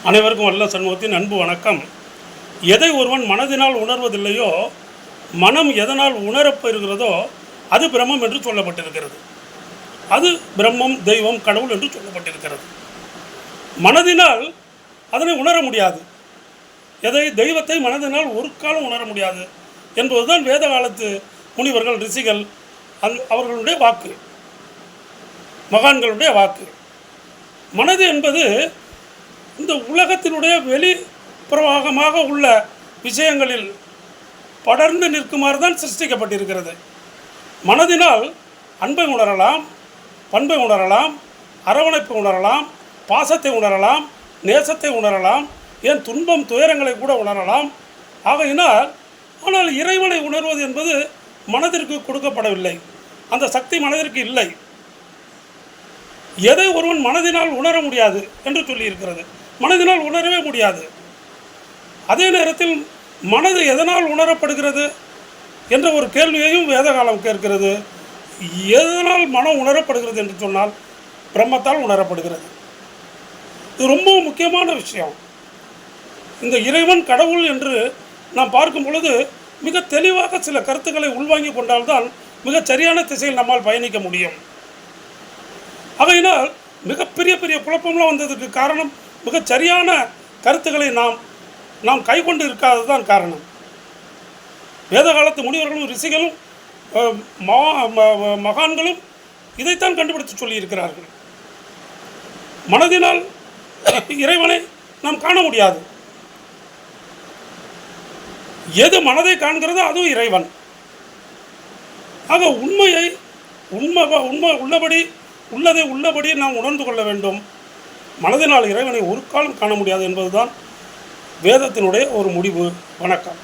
அனைவருக்கும் வல்ல சண்முகத்தின் அன்பு வணக்கம். எதை ஒருவன் மனதினால் உணர்வதில்லையோ, மனம் எதனால் உணரப்பெறுகிறதோ அது பிரம்மம் என்று சொல்லப்பட்டிருக்கிறது. அது பிரம்மம், தெய்வம், கடவுள் என்று சொல்லப்பட்டிருக்கிறது. மனதினால் அதனை உணர முடியாது. எதை தெய்வத்தை மனதினால் ஒரு காலம் உணர முடியாது என்பதுதான் வேத காலத்து முனிவர்கள், ரிஷிகள் அவர்களுடைய வாக்கு, மகான்களுடைய வாக்கு. மனது என்பது இந்த உலகத்தினுடைய வெளி பிரவாகமாக உள்ள விஷயங்களில் படர்ந்து நிற்குமாறு தான் சிருஷ்டிக்கப்பட்டிருக்கிறது. மனதினால் அன்பை உணரலாம், பண்பை உணரலாம், அரவணைப்பை உணரலாம், பாசத்தை உணரலாம், நேசத்தை உணரலாம், ஏன் துன்பம் துயரங்களை கூட உணரலாம். ஆனால் இறைவனை உணர்வது என்பது மனதிற்கு கொடுக்கப்படவில்லை. அந்த சக்தி மனதிற்கு இல்லை. எதை ஒருவன் மனதினால் உணர முடியாது என்று சொல்லியிருக்கிறது. மனதினால் உணரவே முடியாது. அதே நேரத்தில் மனது எதனால் உணரப்படுகிறது என்ற ஒரு கேள்வியையும் வேதகாலம் கேட்கிறது. எதனால் மனம் உணரப்படுகிறது என்று சொன்னால் பிரம்மத்தால் உணரப்படுகிறது. இது ரொம்ப முக்கியமான விஷயம். இந்த இறைவன், கடவுள் என்று நாம் பார்க்கும் பொழுது மிக தெளிவாக சில கருத்துக்களை உள்வாங்கி கொண்டால்தான் மிக சரியான திசையில் நம்மால் பயணிக்க முடியும். ஆகையினால் மிகப்பெரிய குழப்பம்லாம் வந்ததுக்கு காரணம் மிக சரியான கருத்துக்களை நாம் கை கொண்டு இருக்காதது தான் காரணம். வேத காலத்து முனிவர்களும் ரிஷிகளும் மகான்களும் இதைத்தான் கண்டுபிடித்து சொல்லியிருக்கிறார்கள். மனதினால் இறைவனை நாம் காண முடியாது. எது மனதை காண்கிறதோ அதுவும் இறைவன். ஆக உண்மையை உண்மை உள்ளபடி நாம் உணர்ந்து கொள்ள வேண்டும். மனதினால் இறைவனை ஒரு காலம் காண முடியாது என்பதுதான் வேதத்தினுடைய ஒரு முடிவு. வணக்கம்.